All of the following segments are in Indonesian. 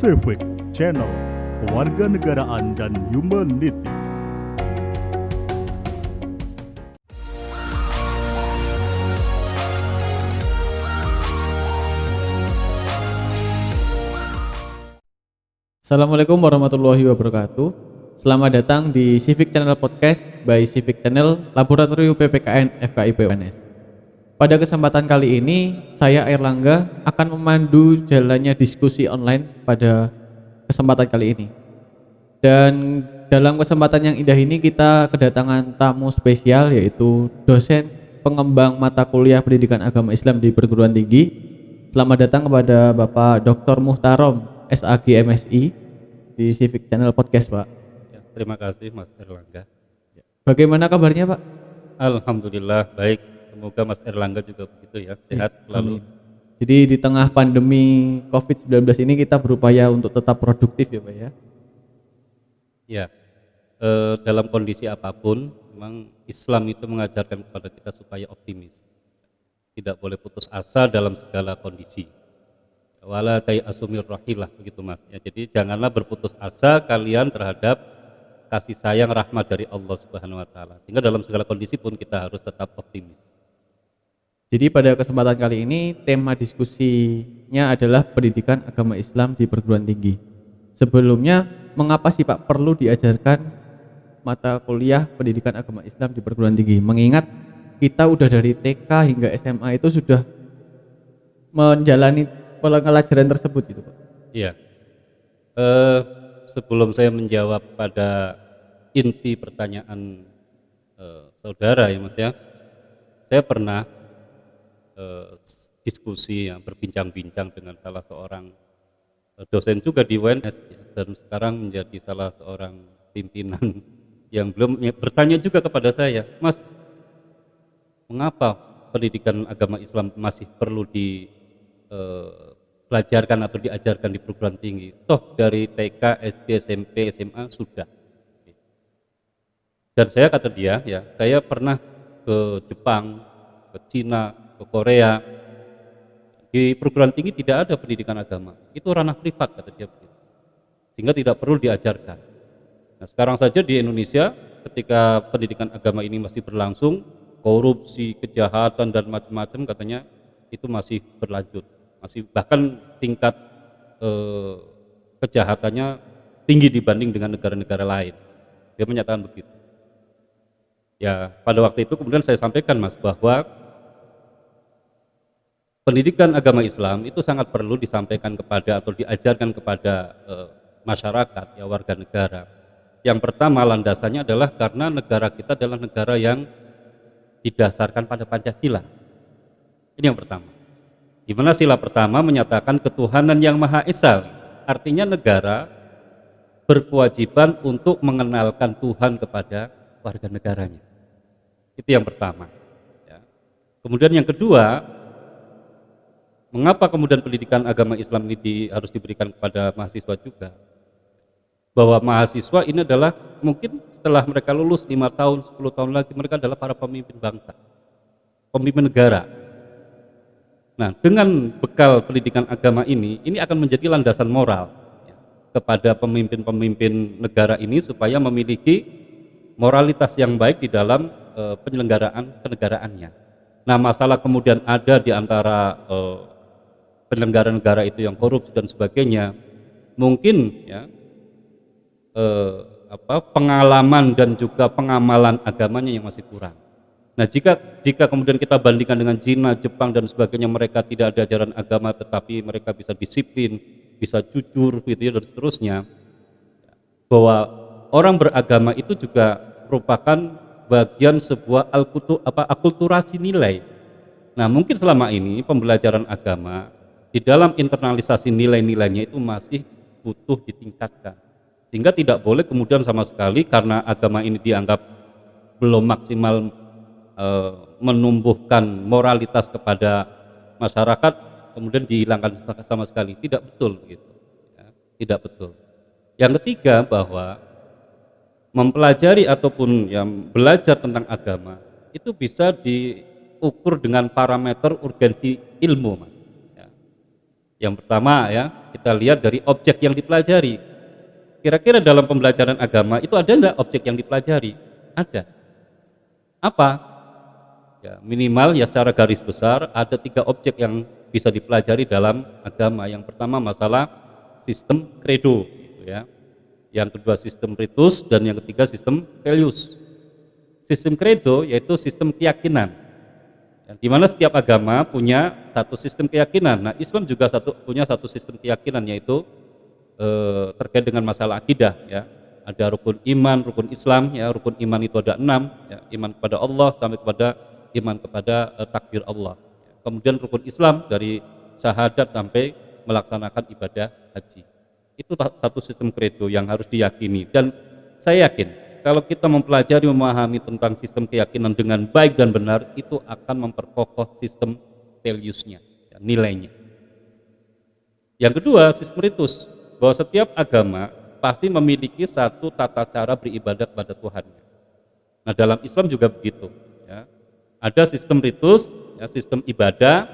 Civic Channel Kewarganegaraan dan Humanity. Assalamualaikum warahmatullahi wabarakatuh. Selamat datang di Civic Channel Podcast by Civic Channel Laboratorium PPKN FKIP UNS. Pada kesempatan kali ini, saya Airlangga akan memandu jalannya diskusi online pada kesempatan kali ini. Dan dalam kesempatan yang indah ini kita kedatangan tamu spesial, yaitu dosen pengembang mata kuliah Pendidikan Agama Islam di perguruan tinggi. Selamat datang kepada Bapak Dr. Muhtarom SAG MSI di Civic Channel Podcast, Pak. Ya, terima kasih Mas Erlangga. Bagaimana kabarnya, Pak? Alhamdulillah baik. Semoga Mas Erlangga juga begitu ya, sehat selalu. Jadi di tengah pandemi COVID-19 ini kita berupaya untuk tetap produktif ya, Pak ya. Ya, dalam kondisi apapun, memang Islam itu mengajarkan kepada kita supaya optimis. Tidak boleh putus asa dalam segala kondisi. Wala asumir rahilah, begitu Mas. Ya, jadi janganlah berputus asa kalian terhadap kasih sayang rahmat dari Allah Subhanahu wa taala. Sehingga dalam segala kondisi pun kita harus tetap optimis. Jadi pada kesempatan kali ini tema diskusinya adalah pendidikan agama Islam di perguruan tinggi. Sebelumnya, mengapa sih Pak perlu diajarkan mata kuliah pendidikan agama Islam di perguruan tinggi? Mengingat kita udah dari TK hingga SMA itu sudah menjalani pelajaran tersebut gitu Pak. Iya. Sebelum saya menjawab pada inti pertanyaan saudara ya Mas ya, saya pernah diskusi ya, berbincang-bincang dengan salah seorang dosen juga di UNS ya, dan sekarang menjadi salah seorang pimpinan yang belum ya, bertanya juga kepada saya, Mas, mengapa pendidikan agama Islam masih perlu dipelajarkan atau diajarkan di perguruan tinggi? Toh dari TK, SD, SMP, SMA sudah. Dan saya kata dia, ya, saya pernah ke Jepang, ke Cina, ke Korea. Di perguruan tinggi tidak ada pendidikan agama. Itu ranah privat, kata dia begitu. Sehingga tidak perlu diajarkan. Nah, sekarang saja di Indonesia ketika pendidikan agama ini masih berlangsung, korupsi, kejahatan dan macam-macam katanya itu masih berlanjut. Masih bahkan tingkat kejahatannya tinggi dibanding dengan negara-negara lain. Dia menyatakan begitu. Ya, pada waktu itu kemudian saya sampaikan Mas bahwa pendidikan agama Islam itu sangat perlu disampaikan kepada atau diajarkan kepada masyarakat, ya, warga negara. Yang pertama landasannya adalah karena negara kita adalah negara yang didasarkan pada Pancasila. Ini yang pertama. Di mana sila pertama menyatakan ketuhanan yang Maha Esa. Artinya negara berkewajiban untuk mengenalkan Tuhan kepada warga negaranya. Itu yang pertama. Ya. Kemudian yang kedua, mengapa kemudian pendidikan agama Islam ini harus diberikan kepada mahasiswa juga? Bahwa mahasiswa ini adalah mungkin setelah mereka lulus 5 tahun, 10 tahun lagi mereka adalah para pemimpin bangsa, pemimpin negara. Nah, dengan bekal pendidikan agama ini akan menjadi landasan moral ya, kepada pemimpin-pemimpin negara ini supaya memiliki moralitas yang baik di dalam penyelenggaraan kenegaraannya. Nah, masalah kemudian ada di antara penyelenggara negara itu yang korup dan sebagainya, mungkin ya pengalaman dan juga pengamalan agamanya yang masih kurang. Nah, jika kemudian kita bandingkan dengan Cina, Jepang dan sebagainya, mereka tidak ada ajaran agama tetapi mereka bisa disiplin, bisa jujur gitu ya, dan seterusnya, bahwa orang beragama itu juga merupakan bagian sebuah akulturasi nilai. Nah, mungkin selama ini pembelajaran agama di dalam internalisasi nilai-nilainya itu masih butuh ditingkatkan. Sehingga tidak boleh kemudian sama sekali karena agama ini dianggap belum maksimal menumbuhkan moralitas kepada masyarakat, kemudian dihilangkan sama sekali. Tidak betul begitu. Ya, tidak betul. Yang ketiga, bahwa mempelajari ataupun yang belajar tentang agama itu bisa diukur dengan parameter urgensi ilmu, Mas. Ya. Yang pertama ya, kita lihat dari objek yang dipelajari. Kira-kira dalam pembelajaran agama itu ada nggak objek yang dipelajari? Ada. Apa? Ya, minimal ya secara garis besar ada 3 objek yang bisa dipelajari dalam agama. Yang pertama masalah sistem credo, gitu ya. Yang kedua sistem ritus dan yang ketiga sistem values. Sistem credo yaitu sistem keyakinan, ya, di mana setiap agama punya satu sistem keyakinan. Nah, Islam juga punya satu sistem keyakinan yaitu terkait dengan masalah akidah. Ya, ada rukun iman, rukun Islam. Ya, rukun iman itu ada 6. Ya, iman kepada Allah sampai kepada iman kepada takdir Allah. Ya, kemudian rukun Islam dari syahadat sampai melaksanakan ibadah haji. Itu satu sistem credo yang harus diyakini, dan saya yakin kalau kita mempelajari, memahami tentang sistem keyakinan dengan baik dan benar, itu akan memperkokoh sistem values-nya, ya, nilainya. Yang kedua, sistem ritus, bahwa setiap agama pasti memiliki satu tata cara beribadah kepada Tuhannya. Nah, dalam Islam juga begitu. Ya. Ada sistem ritus, ya, sistem ibadah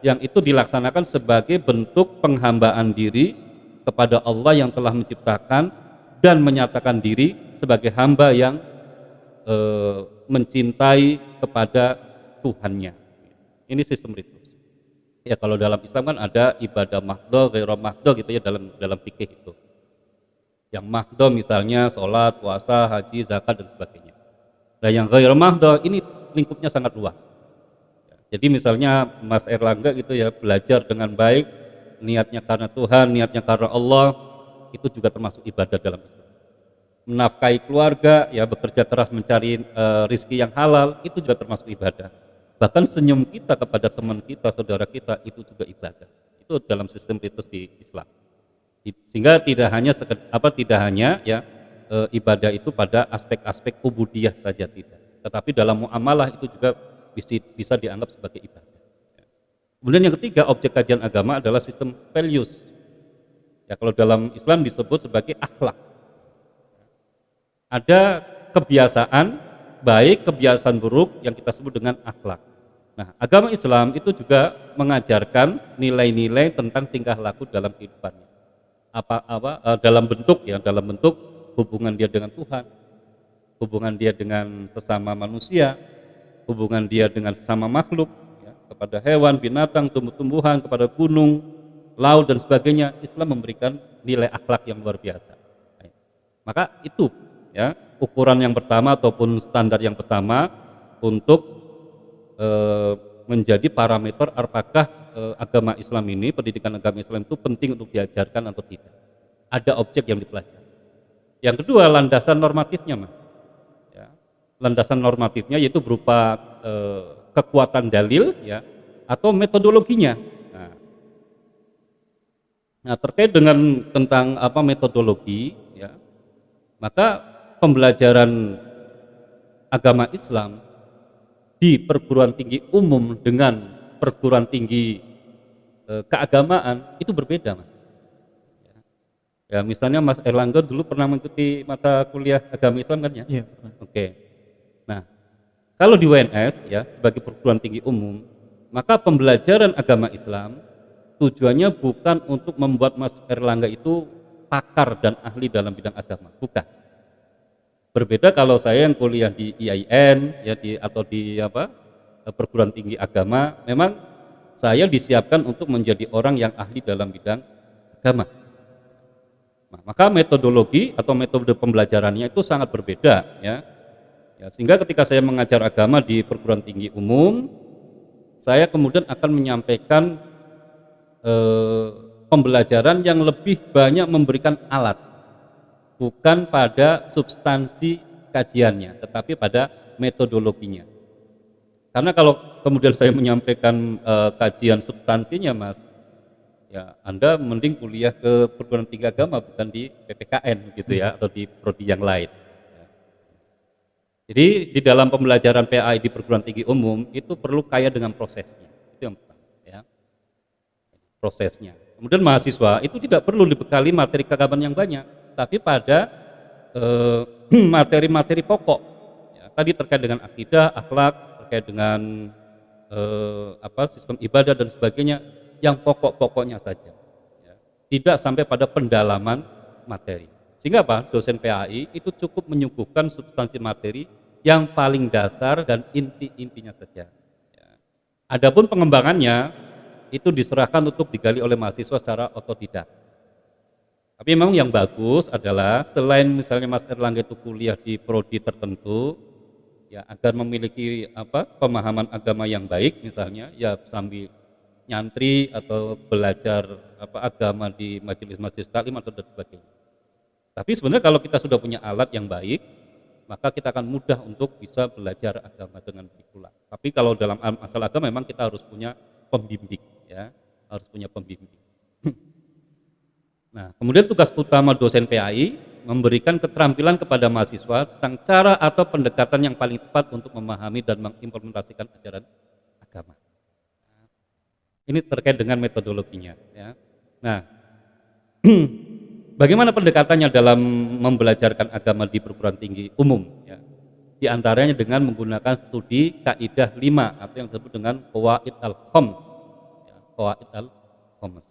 yang itu dilaksanakan sebagai bentuk penghambaan diri kepada Allah yang telah menciptakan dan menyatakan diri sebagai hamba yang mencintai kepada Tuhannya. Ini sistem ritus. Ya, kalau dalam Islam kan ada ibadah mahdoh, ghairu mahdoh gitu ya, dalam fikih itu. Yang mahdoh misalnya sholat, puasa, haji, zakat dan sebagainya. Nah, yang ghairu mahdoh ini lingkupnya sangat luas. Jadi misalnya Mas Erlangga gitu ya, belajar dengan baik, niatnya karena Tuhan, niatnya karena Allah, itu juga termasuk ibadah dalam Islam. Menafkahi keluarga, ya, bekerja keras mencari rizki yang halal, itu juga termasuk ibadah. Bahkan senyum kita kepada teman kita, saudara kita, itu juga ibadah. Itu dalam sistem ritus di Islam. Sehingga tidak hanya ya ibadah itu pada aspek-aspek ubudiyah saja, tidak, tetapi dalam muamalah itu juga bisa dianggap sebagai ibadah. Kemudian yang ketiga, objek kajian agama adalah sistem values. Ya, kalau dalam Islam disebut sebagai akhlak. Ada kebiasaan baik, kebiasaan buruk yang kita sebut dengan akhlak. Nah, agama Islam itu juga mengajarkan nilai-nilai tentang tingkah laku dalam kehidupannya. Dalam bentuk hubungan dia dengan Tuhan, hubungan dia dengan sesama manusia, hubungan dia dengan sesama makhluk, ya, kepada hewan, binatang, tumbuh-tumbuhan, kepada gunung, laut dan sebagainya. Islam memberikan nilai akhlak yang luar biasa. Maka itu, ya, ukuran yang pertama ataupun standar yang pertama untuk menjadi parameter apakah agama Islam ini, pendidikan agama Islam itu penting untuk diajarkan atau tidak. Ada objek yang dipelajari. Yang kedua, landasan normatifnya, Mas. Ya, landasan normatifnya yaitu berupa kekuatan dalil, ya, atau metodologinya. Nah, terkait dengan tentang metodologi, ya, maka pembelajaran agama Islam di perguruan tinggi umum dengan perguruan tinggi keagamaan itu berbeda, Mas. Ya, misalnya Mas Erlangga dulu pernah mengikuti mata kuliah agama Islam kan ya? Iya. Oke. Nah, kalau di UNS ya sebagai perguruan tinggi umum, maka pembelajaran agama Islam tujuannya bukan untuk membuat Mas Erlangga itu pakar dan ahli dalam bidang agama, bukan. Berbeda kalau saya yang kuliah di IAIN ya atau di perguruan tinggi agama, memang saya disiapkan untuk menjadi orang yang ahli dalam bidang agama. Nah, maka metodologi atau metode pembelajarannya itu sangat berbeda, ya. Sehingga ketika saya mengajar agama di perguruan tinggi umum, saya kemudian akan menyampaikan pembelajaran yang lebih banyak memberikan alat, bukan pada substansi kajiannya, tetapi pada metodologinya. Karena kalau kemudian saya menyampaikan kajian substansinya, Mas, ya Anda mending kuliah ke perguruan tinggi agama, bukan di PPKN gitu ya, atau di prodi yang lain. Jadi di dalam pembelajaran PAI di perguruan tinggi umum itu perlu kaya dengan prosesnya. Itu yang pertama, ya. Prosesnya. Kemudian mahasiswa itu tidak perlu dibekali materi keagamaan yang banyak, tapi pada materi-materi pokok. Ya, tadi terkait dengan akidah, akhlak, terkait dengan sistem ibadah dan sebagainya, yang pokok-pokoknya saja, ya. Tidak sampai pada pendalaman materi. Sehingga apa? Dosen PAI itu cukup menyuguhkan substansi materi yang paling dasar dan inti-intinya saja. Ya. Adapun pengembangannya itu diserahkan untuk digali oleh mahasiswa secara otodidak. Tapi memang yang bagus adalah selain misalnya Mas Erlangga itu kuliah di prodi tertentu, ya agar memiliki pemahaman agama yang baik misalnya, ya sambil nyantri atau belajar agama di majelis-majelis taklim atau dan sebagainya. Tapi sebenarnya kalau kita sudah punya alat yang baik, maka kita akan mudah untuk bisa belajar agama dengan baik pula. Tapi kalau dalam masalah agama memang kita harus punya pembimbing, ya, harus punya pembimbing. Nah, kemudian tugas utama dosen PAI memberikan keterampilan kepada mahasiswa tentang cara atau pendekatan yang paling tepat untuk memahami dan mengimplementasikan ajaran agama. Ini terkait dengan metodologinya, ya. Nah, bagaimana pendekatannya dalam membelajarkan agama di perguruan tinggi umum? Ya. Di antaranya dengan menggunakan studi kaidah 5 atau yang disebut dengan Qawaid al-Khams. Ya, Qawaid al-Khams.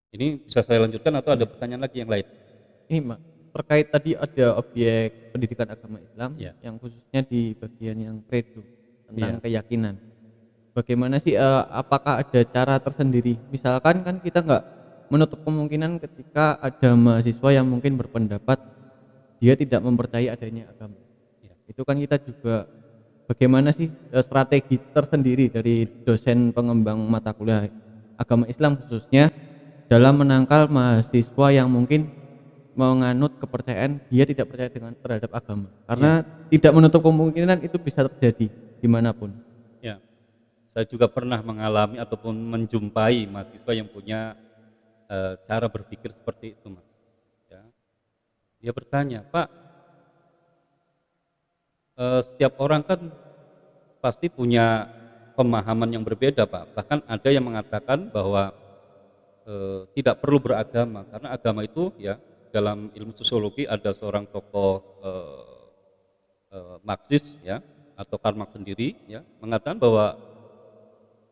Ini bisa saya lanjutkan atau ada pertanyaan lagi yang lain? Ini Mak, terkait tadi ada objek pendidikan agama Islam, Ya. yang khususnya di bagian yang kredo tentang Ya. keyakinan. Bagaimana sih, apakah ada cara tersendiri? Misalkan kan kita nggak menutup kemungkinan ketika ada mahasiswa yang mungkin berpendapat dia tidak mempercayai adanya agama. Ya. Itu kan kita juga bagaimana sih strategi tersendiri dari dosen pengembang mata kuliah agama Islam khususnya dalam menangkal mahasiswa yang mungkin menganut kepercayaan dia tidak percaya terhadap agama, karena tidak menutup kemungkinan itu bisa terjadi dimanapun. Ya, saya juga pernah mengalami ataupun menjumpai mahasiswa yang punya cara berpikir seperti itu, Mas. Ya. Dia bertanya, Pak, setiap orang kan pasti punya pemahaman yang berbeda, Pak. Bahkan ada yang mengatakan bahwa tidak perlu beragama karena agama itu, ya, dalam ilmu sosiologi ada seorang tokoh Marxis, ya, atau Karl Marx sendiri, ya, mengatakan bahwa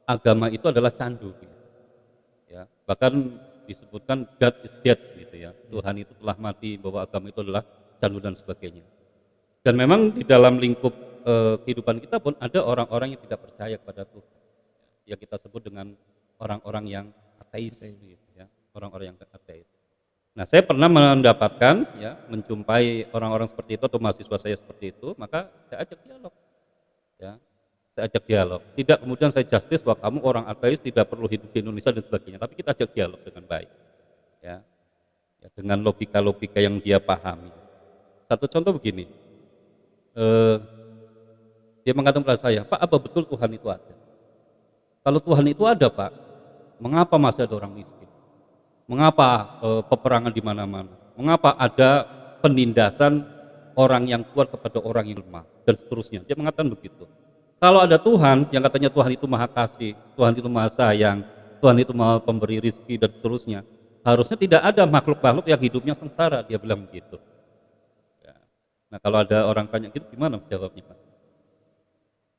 agama itu adalah candu, gitu. Ya, bahkan disebutkan God is dead, gitu ya, Tuhan itu telah mati, bahwa agama itu adalah candu dan sebagainya. Dan memang di dalam lingkup kehidupan kita pun ada orang-orang yang tidak percaya kepada Tuhan, yang kita sebut dengan orang-orang yang ateis, gitu ya, orang-orang yang ateis. Nah, saya pernah mendapatkan, ya, menjumpai orang-orang seperti itu atau mahasiswa saya seperti itu, maka saya ajak dialog, ya, saya ajak dialog. Tidak kemudian saya justice bahwa kamu orang ateis tidak perlu hidup di Indonesia dan sebagainya, tapi kita ajak dialog dengan baik, ya, ya dengan logika-logika yang dia pahami. Satu contoh begini, dia mengatakan kepada saya, Pak, apa betul Tuhan itu ada? Kalau Tuhan itu ada, Pak, mengapa masih ada orang miskin? Mengapa peperangan di mana-mana? Mengapa ada penindasan orang yang kuat kepada orang yang lemah dan seterusnya? Dia mengatakan begitu. Kalau ada Tuhan yang katanya Tuhan itu maha kasih, Tuhan itu maha sayang, Tuhan itu maha pemberi rizki dan seterusnya, harusnya tidak ada makhluk-makhluk yang hidupnya sengsara. Dia bilang begitu. Ya. Nah, kalau ada orang tanya gitu, gimana jawabnya, Pak?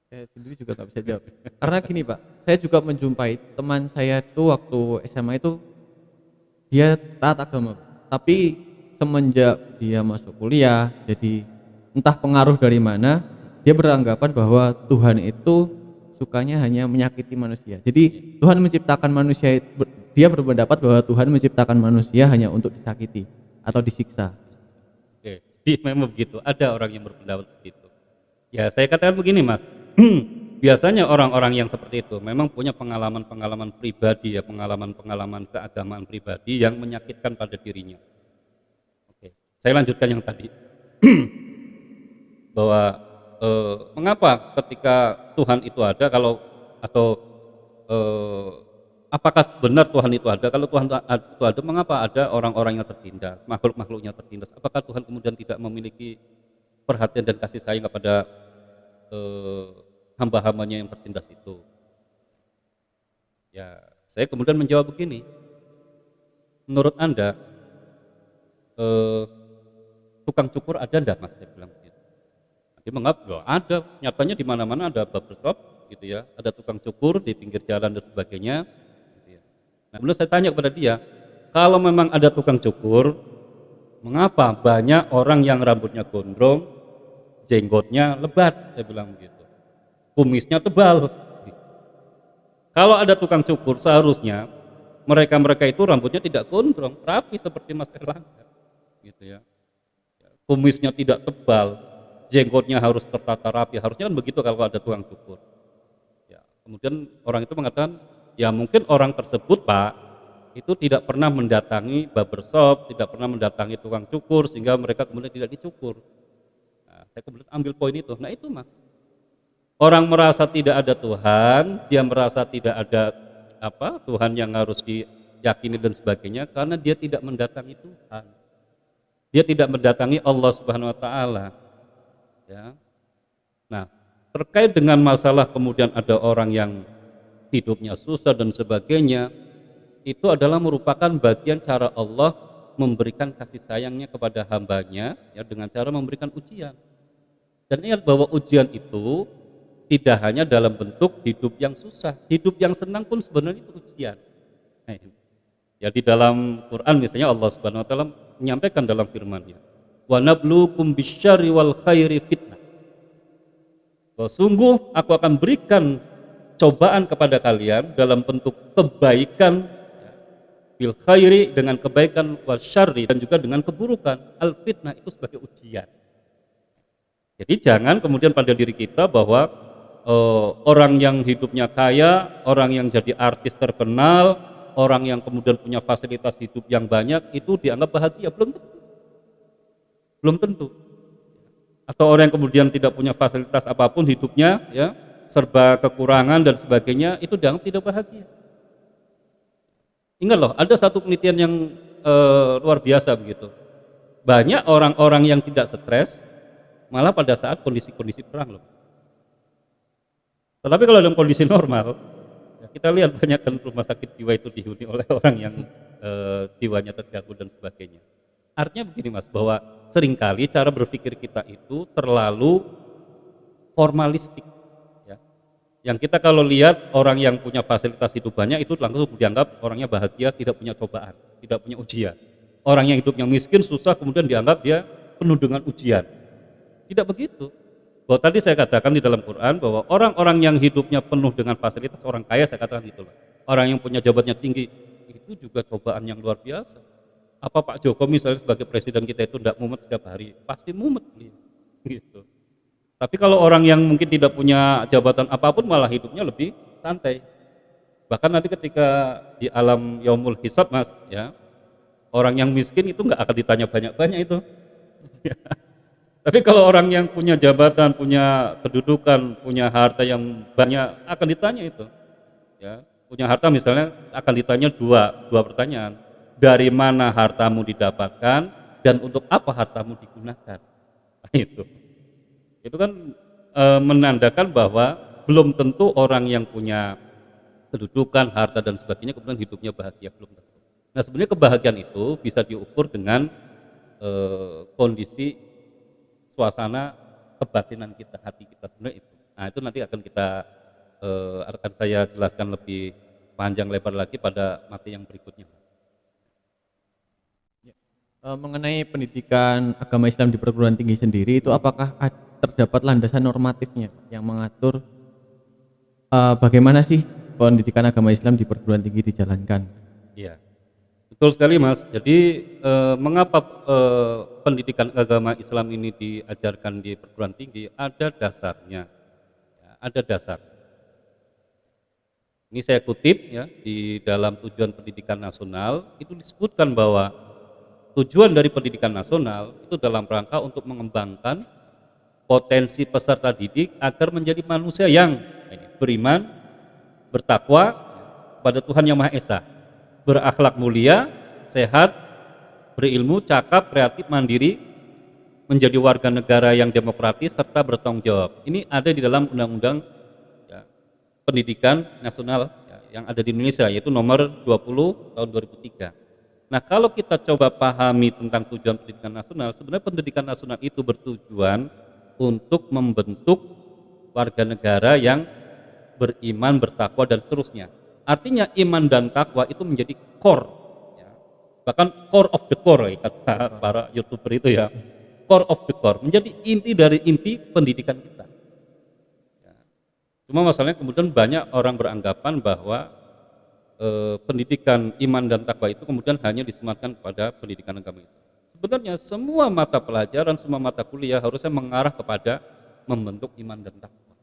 Saya sendiri juga nggak bisa jawab. Karena gini Pak, saya juga menjumpai teman saya itu waktu SMA itu dia taat agama, tapi semenjak dia masuk kuliah, jadi entah pengaruh dari mana, dia beranggapan bahwa Tuhan itu sukanya hanya menyakiti manusia. Jadi Tuhan menciptakan manusia, dia berpendapat bahwa Tuhan menciptakan manusia hanya untuk disakiti atau disiksa. Oke, jadi memang begitu. Ada orang yang berpendapat begitu. Ya, saya katakan begini, Mas. Biasanya orang-orang yang seperti itu memang punya pengalaman-pengalaman pribadi, ya, pengalaman-pengalaman keagamaan pribadi yang menyakitkan pada dirinya. Oke, saya lanjutkan yang tadi. Bahwa mengapa ketika Tuhan itu ada, apakah benar Tuhan itu ada? Kalau Tuhan itu ada, mengapa ada orang-orang yang tertindas, makhluk-makhluknya tertindas? Apakah Tuhan kemudian tidak memiliki perhatian dan kasih sayang kepada hamba-hambanya yang tertindas itu? Ya, saya kemudian menjawab begini. Menurut Anda, tukang cukur ada enggak, Mas? Saya bilang begitu. Dia menganggap, ada, nyatanya di mana-mana ada barbershop, gitu ya, ada tukang cukur di pinggir jalan dan sebagainya, gitu ya. Nah, kemudian saya tanya kepada dia, kalau memang ada tukang cukur, mengapa banyak orang yang rambutnya gondrong, jenggotnya lebat? Saya bilang begitu, kumisnya tebal. Kalau ada tukang cukur, seharusnya mereka itu rambutnya tidak gondrong, rapi seperti Mas Erlangga, gitu ya. Kumisnya tidak tebal, jenggotnya harus tertata rapi, harusnya kan begitu kalau ada tukang cukur. Ya, kemudian orang itu mengatakan, ya mungkin orang tersebut Pak itu tidak pernah mendatangi barbershop, tidak pernah mendatangi tukang cukur sehingga mereka kemudian tidak dicukur. Nah, saya kemudian ambil poin itu. Nah itu Mas, orang merasa tidak ada Tuhan, dia merasa tidak ada Tuhan yang harus diyakini dan sebagainya karena dia tidak mendatangi Tuhan. Dia tidak mendatangi Allah Subhanahu wa taala. Ya. Nah, terkait dengan masalah kemudian ada orang yang hidupnya susah dan sebagainya, itu adalah merupakan bagian cara Allah memberikan kasih sayangnya kepada hambanya ya dengan cara memberikan ujian. Dan ingat bahwa ujian itu tidak hanya dalam bentuk hidup yang susah, hidup yang senang pun sebenarnya itu ujian. Nah, ya di dalam Quran misalnya Allah Subhanahu wa taala menyampaikan dalam firman-Nya, "Wa nabluukum bisyarri wal khairi fitnah." Bahwa sungguh aku akan berikan cobaan kepada kalian dalam bentuk kebaikan bil khairi dengan kebaikan, wal syarri dan juga dengan keburukan. Al fitnah itu sebagai ujian. Jadi jangan kemudian pada diri kita bahwa orang yang hidupnya kaya, orang yang jadi artis terkenal, orang yang kemudian punya fasilitas hidup yang banyak itu dianggap bahagia, belum tentu. Belum tentu. Atau orang yang kemudian tidak punya fasilitas apapun hidupnya ya, serba kekurangan dan sebagainya itu dianggap tidak bahagia. Ingat loh, ada satu penelitian yang luar biasa begitu. Banyak orang-orang yang tidak stres malah pada saat kondisi-kondisi perang loh. Tetapi kalau dalam kondisi normal, ya kita lihat banyak kan rumah sakit jiwa itu dihuni oleh orang yang jiwanya terganggu dan sebagainya. Artinya begini Mas, bahwa seringkali cara berpikir kita itu terlalu formalistik. Ya. Yang kita kalau lihat orang yang punya fasilitas hidup banyak itu langsung dianggap orangnya bahagia, tidak punya cobaan, tidak punya ujian. Orang yang hidupnya miskin, susah, kemudian dianggap dia penuh dengan ujian. Tidak begitu. Bahwa tadi saya katakan di dalam Quran bahwa orang-orang yang hidupnya penuh dengan fasilitas, orang kaya saya katakan gitu loh. Orang yang punya jabatannya tinggi, itu juga cobaan yang luar biasa. Apa Pak Jokowi misalnya sebagai presiden kita itu tidak mumet setiap hari? Pasti mumet gitu. Tapi kalau orang yang mungkin tidak punya jabatan apapun malah hidupnya lebih santai. Bahkan nanti ketika di alam yaumul hisab Mas, ya, orang yang miskin itu nggak akan ditanya banyak-banyak itu. Tapi kalau orang yang punya jabatan, punya kedudukan, punya harta yang banyak akan ditanya itu. Ya, punya harta misalnya akan ditanya dua pertanyaan. Dari mana hartamu didapatkan dan untuk apa hartamu digunakan? Nah, itu kan menandakan bahwa belum tentu orang yang punya kedudukan, harta dan sebagainya kemudian hidupnya bahagia, belum tentu. Nah, sebenarnya kebahagiaan itu bisa diukur dengan kondisi suasana kebatinan kita, hati kita sebenarnya itu. Nah itu nanti akan saya jelaskan lebih panjang lebar lagi pada materi yang berikutnya. Mengenai pendidikan agama Islam di perguruan tinggi sendiri itu apakah terdapat landasan normatifnya yang mengatur bagaimana sih pendidikan agama Islam di perguruan tinggi dijalankan? Iya. Betul sekali Mas, jadi mengapa pendidikan agama Islam ini diajarkan di perguruan tinggi? Ada dasarnya, ya, ada dasar. Ini saya kutip ya, di dalam tujuan pendidikan nasional, itu disebutkan bahwa tujuan dari pendidikan nasional itu dalam rangka untuk mengembangkan potensi peserta didik agar menjadi manusia yang beriman, bertakwa pada Tuhan Yang Maha Esa, berakhlak mulia, sehat, berilmu, cakap, kreatif, mandiri, menjadi warga negara yang demokratis serta bertanggung jawab. Ini ada di dalam Undang-Undang ya, Pendidikan Nasional ya, yang ada di Indonesia, yaitu nomor 20 tahun 2003. Nah, kalau kita coba pahami tentang tujuan pendidikan nasional, sebenarnya pendidikan nasional itu bertujuan untuk membentuk warga negara yang beriman, bertakwa dan seterusnya. Artinya iman dan takwa itu menjadi core, ya. Bahkan core of the core, ya, kata para YouTuber itu ya. Core of the core, menjadi inti dari inti pendidikan kita. Ya. Cuma masalahnya kemudian banyak orang beranggapan bahwa pendidikan iman dan takwa itu kemudian hanya disematkan kepada pendidikan agama Islam. Sebenarnya semua mata pelajaran, semua mata kuliah harusnya mengarah kepada membentuk iman dan takwa.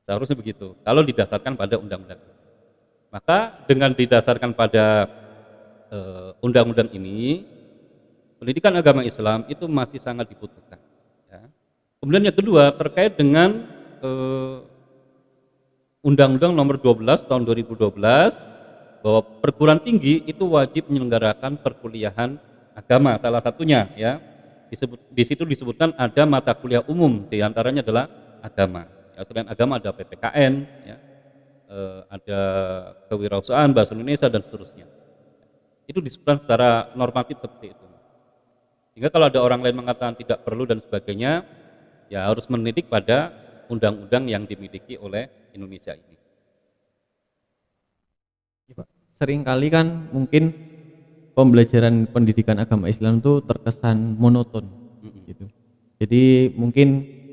Seharusnya begitu, kalau didasarkan pada undang-undang. Maka dengan didasarkan pada undang-undang ini, pendidikan agama Islam itu masih sangat dibutuhkan. Ya. Kemudian yang kedua terkait dengan Undang-Undang Nomor 12 Tahun 2012 bahwa perguruan tinggi itu wajib menyelenggarakan perkuliahan agama, salah satunya ya. Di situ disebutkan ada mata kuliah umum, diantaranya adalah agama. Ya, selain agama ada PPKN, ya, ada kewirausahaan, bahasa Indonesia dan seterusnya. Itu disebutkan secara normatif seperti itu. Sehingga kalau ada orang lain mengatakan tidak perlu dan sebagainya, ya harus menitik pada undang-undang yang dimiliki oleh Indonesia ini. Seringkali kan mungkin pembelajaran pendidikan agama Islam itu terkesan monoton gitu. Jadi mungkin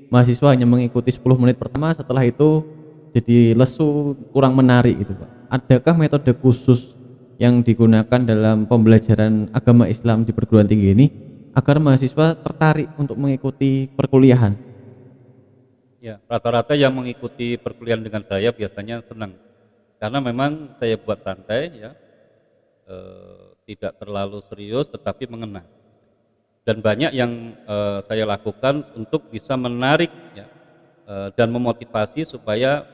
mahasiswa hanya mengikuti 10 menit pertama, setelah itu jadi lesu, kurang menarik gitu, Pak. Adakah metode khusus yang digunakan dalam pembelajaran agama Islam di perguruan tinggi ini agar mahasiswa tertarik untuk mengikuti perkuliahan? Ya, rata-rata yang mengikuti perkuliahan dengan saya biasanya senang, karena memang saya buat santai ya, tidak terlalu serius tetapi mengena. Dan banyak yang saya lakukan untuk bisa menarik ya, dan memotivasi supaya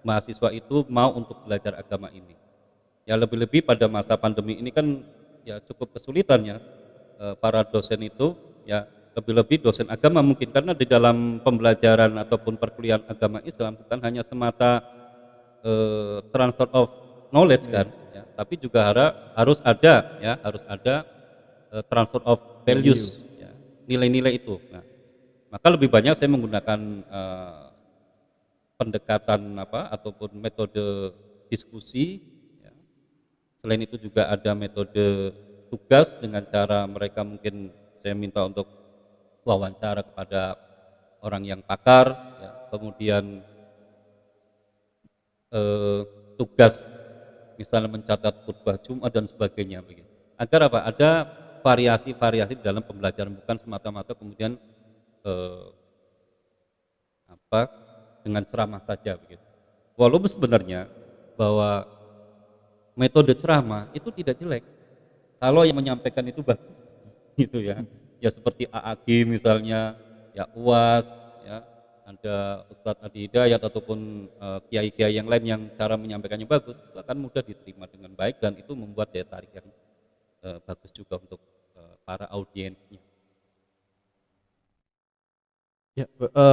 mahasiswa itu mau untuk belajar agama ini. Ya lebih-lebih pada masa pandemi ini kan ya cukup kesulitan ya, para dosen itu ya, lebih-lebih dosen agama mungkin, karena di dalam pembelajaran ataupun perkuliahan agama Islam bukan hanya semata transfer of knowledge kan ya, tapi juga harus ada transfer of values ya, nilai-nilai itu. Nah, maka lebih banyak saya menggunakan pendekatan ataupun metode diskusi ya. Selain itu juga ada metode tugas dengan cara mereka mungkin saya minta untuk wawancara kepada orang yang pakar ya. Kemudian tugas misalnya mencatat khutbah Jumat dan sebagainya begitu. Agar apa? Ada variasi-variasi dalam pembelajaran, bukan semata-mata kemudian dengan ceramah saja begitu. Walaupun sebenarnya bahwa metode ceramah itu tidak jelek kalau yang menyampaikan itu bagus gitu ya. Ya seperti AAG misalnya, ya UAS, ya ada Ustadz Adi Hidayat ataupun kiai-kiai yang lain yang cara menyampaikannya bagus, itu akan mudah diterima dengan baik dan itu membuat daya tarik yang bagus juga untuk para audiensnya. Ya,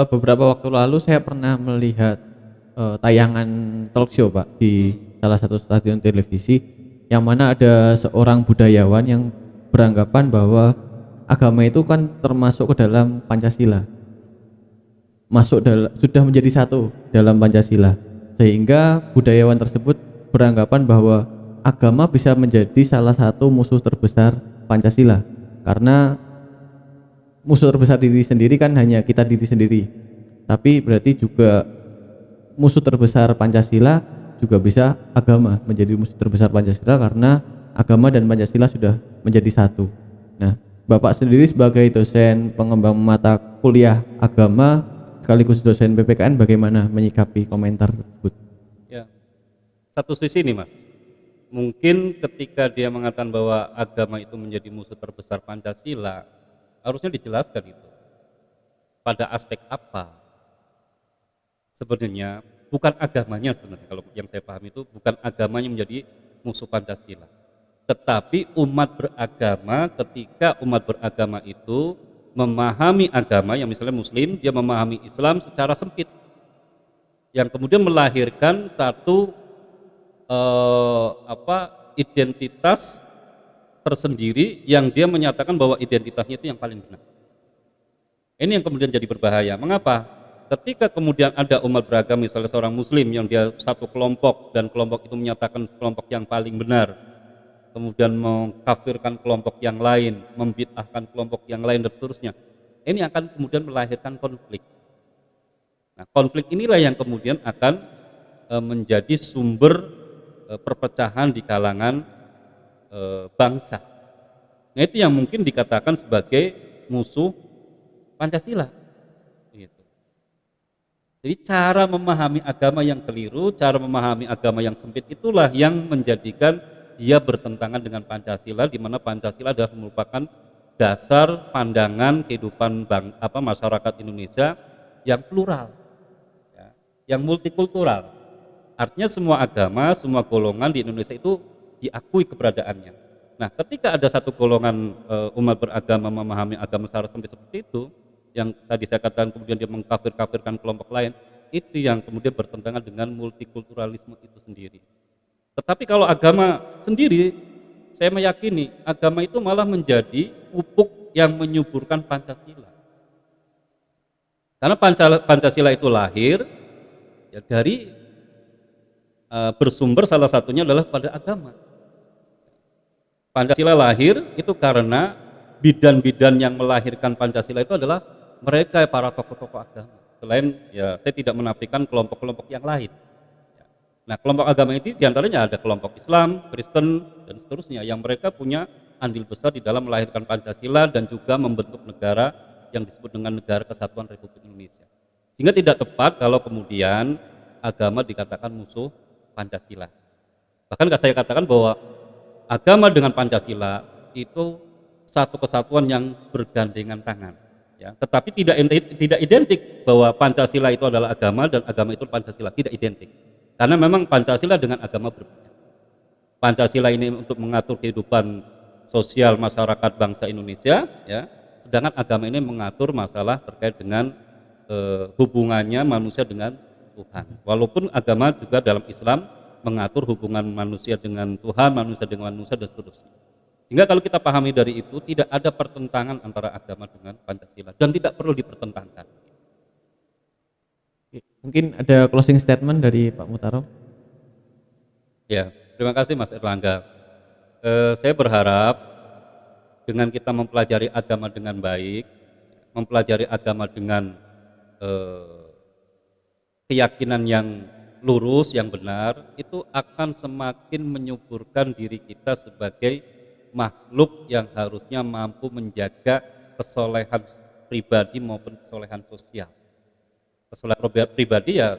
beberapa waktu lalu saya pernah melihat tayangan talk show Pak di salah satu stasiun televisi, yang mana ada seorang budayawan yang beranggapan bahwa agama itu kan termasuk ke dalam Pancasila, sudah menjadi satu dalam Pancasila, sehingga budayawan tersebut beranggapan bahwa agama bisa menjadi salah satu musuh terbesar Pancasila, karena musuh terbesar diri sendiri kan hanya kita diri sendiri, tapi berarti juga musuh terbesar Pancasila juga bisa agama menjadi musuh terbesar Pancasila, karena agama dan Pancasila sudah menjadi satu. Nah, Bapak sendiri sebagai dosen pengembang mata kuliah agama sekaligus dosen PPKN, bagaimana menyikapi komentar tersebut? Ya, satu sisi nih Mas, mungkin ketika dia mengatakan bahwa agama itu menjadi musuh terbesar Pancasila, harusnya dijelaskan itu pada aspek apa. Sebenarnya bukan agamanya, sebenarnya kalau yang saya paham itu bukan agamanya menjadi musuh Pancasila, tetapi umat beragama. Ketika umat beragama itu memahami agama, yang misalnya Muslim, dia memahami Islam secara sempit, yang kemudian melahirkan satu identitas tersendiri yang dia menyatakan bahwa identitasnya itu yang paling benar. Ini yang kemudian jadi berbahaya. Mengapa? ketika kemudian ada umat beragama, misalnya seorang muslim yang dia satu kelompok dan kelompok itu menyatakan kelompok yang paling benar, kemudian mengkafirkan kelompok yang lain, membid'ahkan kelompok yang lain dan seterusnya, ini akan kemudian melahirkan konflik. Nah, konflik inilah yang kemudian akan menjadi sumber perpecahan di kalangan bangsa. Nah, itu yang mungkin dikatakan sebagai musuh Pancasila. Gitu. Jadi cara memahami agama yang keliru, cara memahami agama yang sempit itulah yang menjadikan dia bertentangan dengan Pancasila, di mana Pancasila adalah merupakan dasar pandangan kehidupan masyarakat Indonesia yang plural, ya, yang multikultural. Artinya semua agama, semua golongan di Indonesia itu diakui keberadaannya. Nah, ketika ada satu golongan umat beragama memahami agama secara sempit seperti itu, yang tadi saya katakan kemudian dia mengkafir-kafirkan kelompok lain, itu yang kemudian bertentangan dengan multikulturalisme itu sendiri. Tetapi kalau agama sendiri, saya meyakini agama itu malah menjadi pupuk yang menyuburkan Pancasila. Karena Pancasila itu lahir ya dari bersumber salah satunya adalah pada agama. Pancasila lahir itu karena bidan-bidan yang melahirkan Pancasila itu adalah mereka para tokoh-tokoh agama. Selain ya saya tidak menafikan kelompok-kelompok yang lain. Nah, kelompok agama ini diantaranya ada kelompok Islam, Kristen, dan seterusnya yang mereka punya andil besar di dalam melahirkan Pancasila dan juga membentuk negara yang disebut dengan Negara Kesatuan Republik Indonesia. Sehingga tidak tepat kalau kemudian agama dikatakan musuh Pancasila. Bahkan saya katakan bahwa agama dengan Pancasila itu satu kesatuan yang bergandengan tangan. Ya, tetapi tidak identik bahwa Pancasila itu adalah agama dan agama itu Pancasila, tidak identik. Karena memang Pancasila dengan agama berbeda. Pancasila ini untuk mengatur kehidupan sosial masyarakat bangsa Indonesia, ya. Sedangkan agama ini mengatur masalah terkait dengan hubungannya manusia dengan Tuhan. Walaupun agama juga dalam Islam mengatur hubungan manusia dengan Tuhan, manusia dengan manusia dan seterusnya. Sehingga kalau kita pahami dari itu tidak ada pertentangan antara agama dengan Pancasila dan tidak perlu dipertentangkan. Mungkin ada closing statement dari Pak Mutarrom. Ya, terima kasih Mas Erlangga. Saya berharap dengan kita mempelajari agama dengan baik, mempelajari agama dengan keyakinan yang lurus, yang benar, itu akan semakin menyuburkan diri kita sebagai makhluk yang harusnya mampu menjaga kesolehan pribadi maupun kesolehan sosial. Kesolehan pribadi ya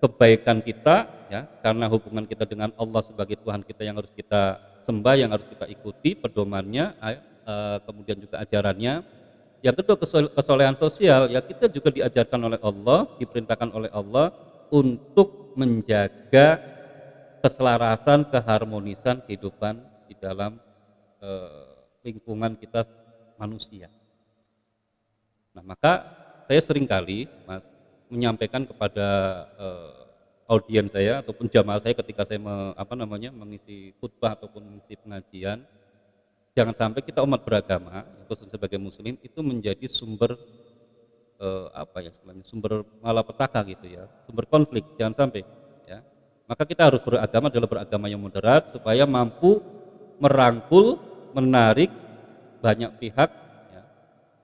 kebaikan kita, ya, karena hubungan kita dengan Allah sebagai Tuhan kita yang harus kita sembah, yang harus kita ikuti pedomannya, kemudian juga ajarannya. Yang kedua kesolehan sosial, ya kita juga diajarkan oleh Allah, diperintahkan oleh Allah untuk menjaga keselarasan, keharmonisan kehidupan di dalam lingkungan kita manusia. Nah, maka saya seringkali, Mas, menyampaikan kepada audiens saya ataupun jamaah saya ketika saya mengisi khutbah ataupun mengisi pengajian, jangan sampai kita umat beragama, khususnya sebagai muslim, itu menjadi sumber sumber malapetaka gitu ya, sumber konflik, jangan sampai ya. Maka kita harus beragama adalah beragama yang moderat supaya mampu merangkul, menarik banyak pihak ya,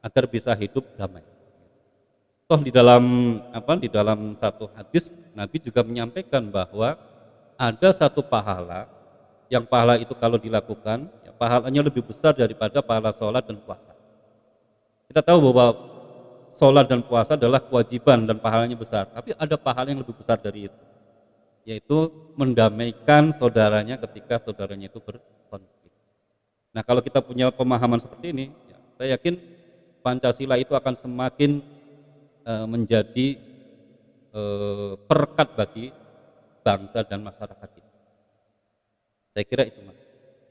agar bisa hidup damai. Toh di dalam satu hadis Nabi juga menyampaikan bahwa ada satu pahala yang pahala itu kalau dilakukan ya, pahalanya lebih besar daripada pahala sholat dan puasa. Kita tahu bahwa sholat dan puasa adalah kewajiban dan pahalanya besar, tapi ada pahala yang lebih besar dari itu, yaitu mendamaikan saudaranya ketika saudaranya itu berkonflik. Nah, kalau kita punya pemahaman seperti ini, ya, saya yakin Pancasila itu akan semakin menjadi perekat bagi bangsa dan masyarakat kita. Saya kira itu, Mas.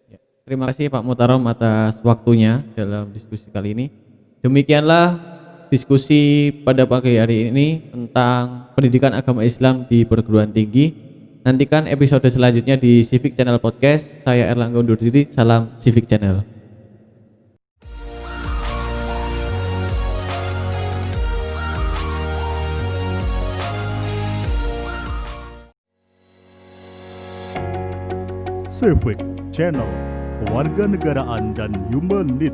Ya, terima kasih Pak Mutarrom atas waktunya dalam diskusi kali ini. Demikianlah diskusi pada pagi hari ini tentang pendidikan agama Islam di perguruan tinggi. Nantikan episode selanjutnya di Civic Channel Podcast. Saya Erlangga undur diri. Salam Civic Channel. Civic Channel Kewarganegaraan dan Humanity.